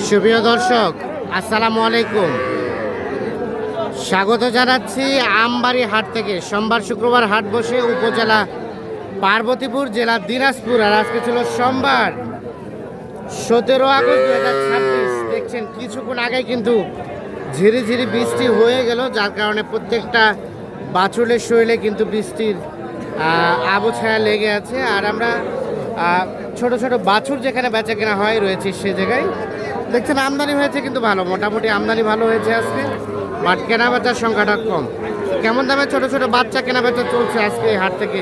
সুপ্রিয় দর্শক, আসসালামু আলাইকুম। স্বাগত জানাচ্ছি আমবাড়ি হাট থেকে। সোমবার শুক্রবার হাট বসে উপজেলা পার্বতীপুর, জেলা দিনাজপুর। আর আজকে ছিল সোমবার 17 আগস্ট 2026। দেখছেন কিছুক্ষণ আগে কিন্তু ঝিরিঝিরি বৃষ্টি হয়ে গেল, যার কারণে প্রত্যেকটা বাছুরের শরীরে কিন্তু বৃষ্টির আবছায়া লেগে আছে। আর আমরা ছোট ছোট বাছুর যেখানে বেচা কেনা হয় রয়েছে সে জায়গায় দেখছেন আমদানি হয়েছে কিন্তু ভালো, মোটামুটি আমদানি ভালো হয়েছে আজকে, বাট কেনা বেচার সংখ্যাটা কম। কেমন দামে ছোট ছোট বাচ্চা কেনা বেচা চলছে আজকে এই হাট থেকে,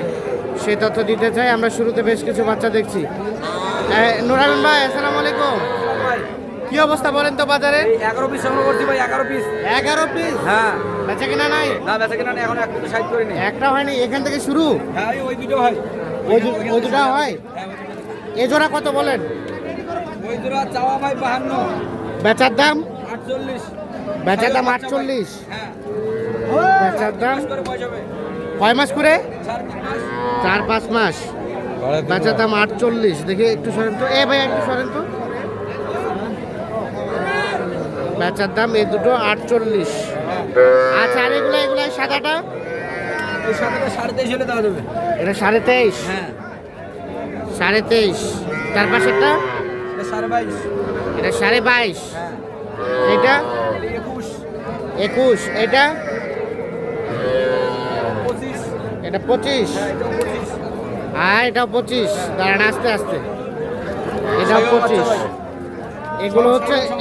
সেই তথ্য দিতে চাই। আমরা শুরুতে বেশ কিছু বাচ্চা দেখছি। নুরাবিন ভাই, আসসালামু আলাইকুম। কি অবস্থা বলেন তো বাজারে? 11 পিস সংগ্রহ করছি ভাই। 11 পিস। 11 পিস? হ্যাঁ। বেচা কেনা নাই? না, বেচা কেনা নেই, এখন এক পিস সাইড করিনি। একটা হয়নি, এখান থেকে শুরু? হ্যাঁ, ওই দুটো হয়। ওই দুটো হয়? এ জোড়া কত বলেন? ওই জোড়া চাওয়া ভাই 52। বেচার দাম? 48। বেচার দাম 48? হ্যাঁ। বেচার দাম করে পয়সা হবে। কয় মাস করে? 4-5 মাস। 4-5 মাস। বেচার দাম 48। দেখি একটু সরেন তো, এ ভাই একটু সরেন তো। বেচার দাম এই দুটো 48। আচ্ছা, আর এগুলো সাদাটা? এই সাদাটা 23.5 হলে দেওয়া যাবে। এটা 23.5? হ্যাঁ। 23.5। তার পাশেরটা? এটা 22.5। এটা 22.5। হ্যাঁ। এটা? এটা 21। 21। এটা? 25। এটা 25। হ্যাঁ, এটা 25। আর এটাও 25। দাঁড়ান আস্তে আস্তে। এটাও 25।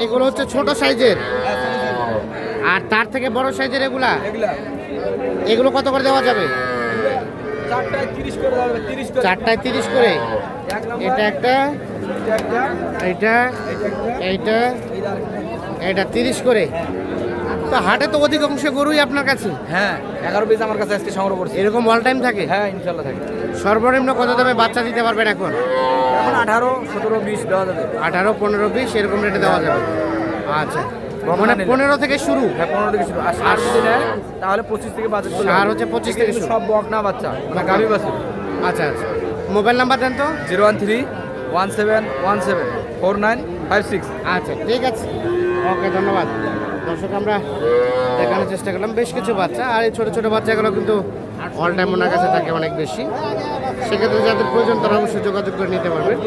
এগুলো হচ্ছে ছোট সাইজের। আর তার থেকে বড় সাইজের এগুলা? এগুলো কত করে দেওয়া যাবে? 4টায় 30 করে দেওয়া যাবে। 30 করে। 4টায় 30 করে। এক নাম্বার। এটা একটা, এইটা, এইটা, এটা 30 করে। তো হাটে তো অধিকাংশ গরুই আপনার কাছে? হ্যাঁ, 11 পিস আমার কাছে আজকে সংগ্রহ করছি। এরকম অল টাইম থাকে? হ্যাঁ, ইনশাআল্লাহ থাকে। সর্বনিম্ন কত দামে বাচ্চা দিতে পারবেন এখন? এখন 18, 17, 20 দেওয়া যাবে। 18, 15, 20 এরকম রেটে দেওয়া যাবে। আচ্ছা, মানে 15 থেকে শুরু? হ্যাঁ, 15 থেকে শুরু। আর সার যদি নেয় তাহলে 25 থেকে বাজেট করলে সার হচ্ছে 25 থেকে শুরু। সব বকনা বাচ্চা, মানে গাভী বাছুর। আচ্ছা আচ্ছা, মোবাইল নাম্বার দেন তো। 013-1717-4956। আচ্ছা, ঠিক আছে, ওকে, ধন্যবাদ। দর্শক, আমরা দেখানোর চেষ্টা করলাম বেশ কিছু বাচ্চা। আর এই ছোটো ছোটো বাচ্চাগুলো কিন্তু অল টাইম ওনার কাছে থাকে অনেক বেশি। সেক্ষেত্রে যাদের প্রয়োজন তারা অবশ্যই যোগাযোগ করে নিতে পারবেন।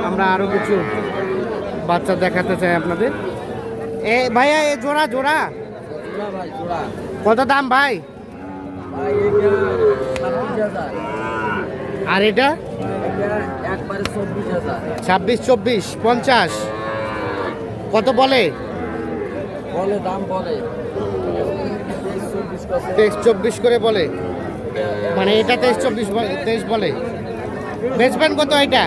আমরা আরও কিছু বাচ্চা দেখাতে চাই আপনাদের। এ ভাইয়া, এ জোড়া জোড়া কত দাম ভাই? আর এটা? 26-24, 50। কত বলে? দাম বলে 23-24 করে বলে, মানে এটা 23 বলে। বেচবেন কত এটা?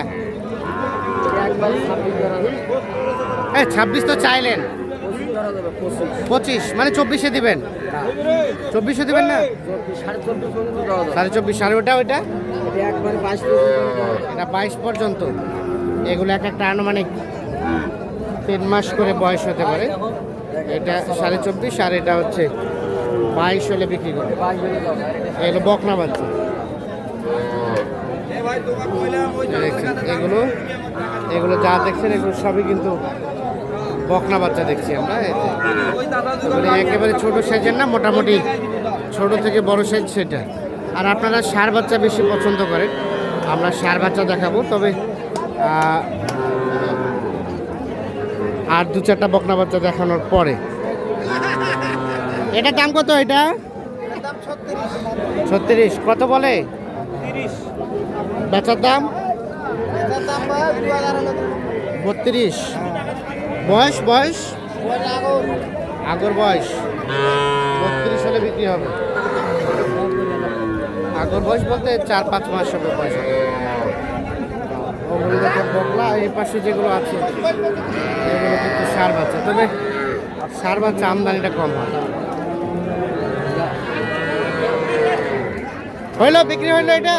26 তো চাইলেন, 25 মানে 24-এ দিবেন? 24-এ দিবেন না? 24.5। আর ওটা? এটা 22 পর্যন্ত। এগুলো একটা আনুমানিক 3 মাস করে বয়স হতে পারে। এটা 24.5 আর এটা হচ্ছে 22 হলে বিক্রি করে। এগুলো বকনা বাচ্চা। দেখছেন এগুলো যা দেখছেন এগুলো সবই কিন্তু বকনা বাচ্চা দেখছি আমরা। এগুলো একেবারে ছোট সাইজের না, মোটামুটি ছোট থেকে বড় সাইজ সেটা। আর আপনারা ষাঁড় বাচ্চা বেশি পছন্দ করেন, আমরা ষাঁড় বাচ্চা দেখাবো। তবে আর 2-4টা বকনা বাচ্চা দেখানোর পরে। এটার দাম কত? এটা 36। কত বলে? 30। বেচার দাম 32। বয়স আগর বয়স 32 হলে বিক্রি হবে। আগর বয়স বলতে 4-5 মাস হবে বয়স। ওগুলো দেখো বকলা। এই পাশে যেগুলো আছে এগুলো কিন্তু ষাঁড় বাচ্চা। তবে ষাঁড় বাচ্চা আমদানিটা কম হয়। হইলো, বিক্রি হইলো এটা?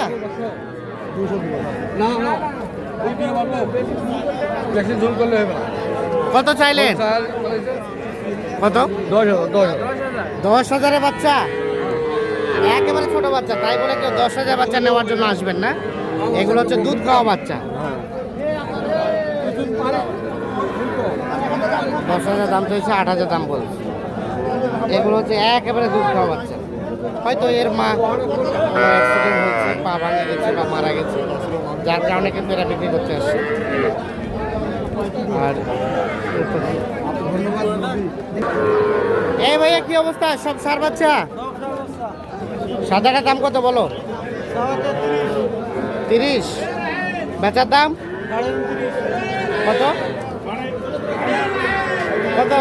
কত চাইলেন? কত? 10,000 বাচ্চা? একেবারে ছোট বাচ্চা, তাই বলে কেউ 10,000 বাচ্চা নেওয়ার জন্য আসবেন না। এগুলো হচ্ছে দুধ খাওয়া বাচ্চা। 10,000 দাম চাইছে, 8,000 দাম বলছে। এগুলো হচ্ছে একেবারে দুধ খাওয়া বাচ্চা। হয়তো এর মা কোনো অ্যাক্সিডেন্ট হয়েছে, পা ভাঙে গেছে বা মারা গেছে, যার কারণে কিন্তু এরা বিক্রি করতে আসছে। আর এই ভাইয়া কি অবস্থা? সব সার বাচ্চা? সাদাটার দাম কত বলো? 30। বেচার দাম কত? কত?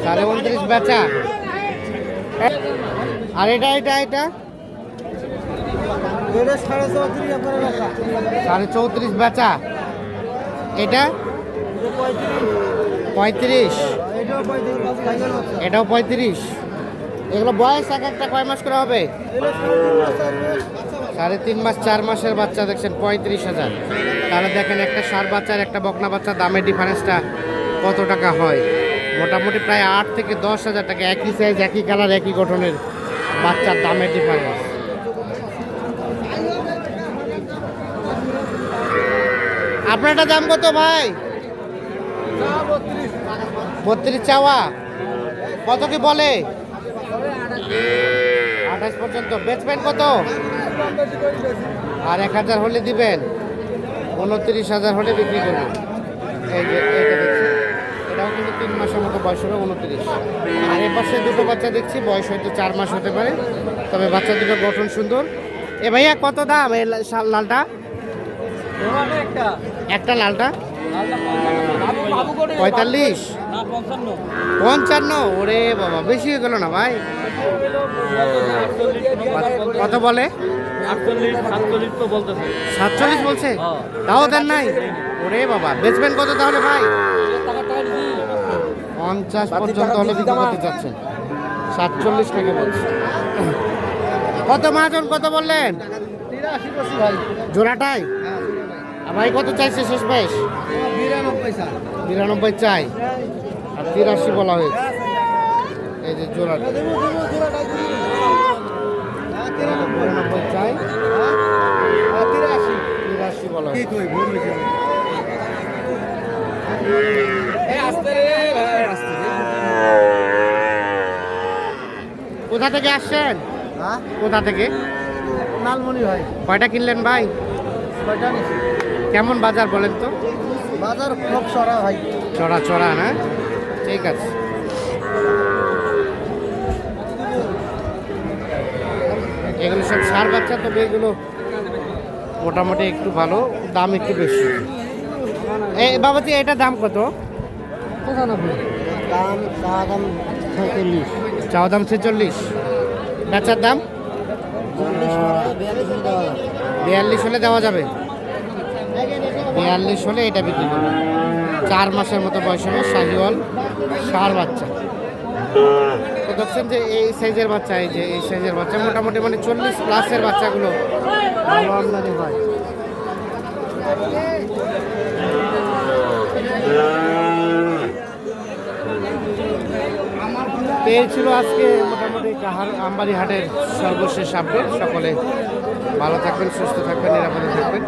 29.5 বেচা। আর এটা এটা এটা 34.5 বেচা। এটা 35। এটাও 35। এগুলো বয়স এক একটা কয় মাস করে হবে? 3.5 মাস 4 মাসের বাচ্চা দেখছেন 35,000। তাহলে দেখেন একটা ষাঁড় বাচ্চার একটা বকনা বাচ্চা দামের ডিফারেন্সটা কত টাকা হয়। মোটামুটি প্রায় 8 থেকে 10,000 টাকা। একই সাইজ, একই কালার, একই গঠনের বাচ্চার দামের ডিফারেন্স। আপনারটা দাম কত ভাই? 32 চাওয়া। কত কি বলে? 28 পর্যন্ত। বেচবেন কত? আর 1,000 হলে দিবেন? 29,000 হলে বিক্রি করবেন। এই যে এইটা দেখছি, এটাও কিন্তু 3 মাসের মতো বয়স হবে, 29। আর এর পাশে দুটো বাচ্চা দেখছি, বয়স হয়তো 4 মাস হতে পারে, তবে বাচ্চা দুটো গঠন সুন্দর। এ ভাইয়া কত দাম এই লালটা? একটা লালটা 45? 55? ওরে বাবা, বেশি হয়ে গেল না ভাই? কত বলে? 47 বলছে? তাও দেন নাই? ওরে বাবা, বেচবেন কত তাহলে ভাই? 50 পর্যন্ত হলে বিক্রি করতে চাচ্ছেন। 47 টাকা বলছে। কত মহাজন কত বললেন? জোড়াটাই? ভাই কত চাইছে শেষ বয়স? 92 চাই, আর 83 বলা হয়েছে। এই যে জোড়াটা 92 চাই, 83 বলা হয়েছে। কোথা থেকে আসছেন? কোথা থেকে? লালমনি ভাই। কয়টা কিনলেন ভাই? কয়টা নিছি? কেমন বাজার বলেন তো? বাজার খুব সরা ভাই। চড়া চড়া না? ঠিক আছে। এগুলো সব ষাঁড় বাচ্চা, তবে এগুলো মোটামুটি একটু ভালো, দাম একটু বেশি। এই বাবাজি, এটা দাম কত? দাম দাম 46। চাওয়া দাম 46। বেচার দাম 42 হলে দেওয়া যাবে। 42 হলে এটা বিক্রি করবে। 4 মাসের মতো বয়স হবে, শাহিওয়াল ষাঁড় বাচ্চা। তো দেখছেন যে এই সাইজের বাচ্চা, এই যে এই সাইজের বাচ্চা মোটামুটি মানে 40 প্লাসের বাচ্চাগুলো ভালো আমদানি হয়। এই ছিল আজকে মোটামুটি আমবাড়ি হাটের সর্বশেষ আপডেট। সকলে ভালো থাকবেন, সুস্থ থাকবেন, নিরাপদে থাকবেন।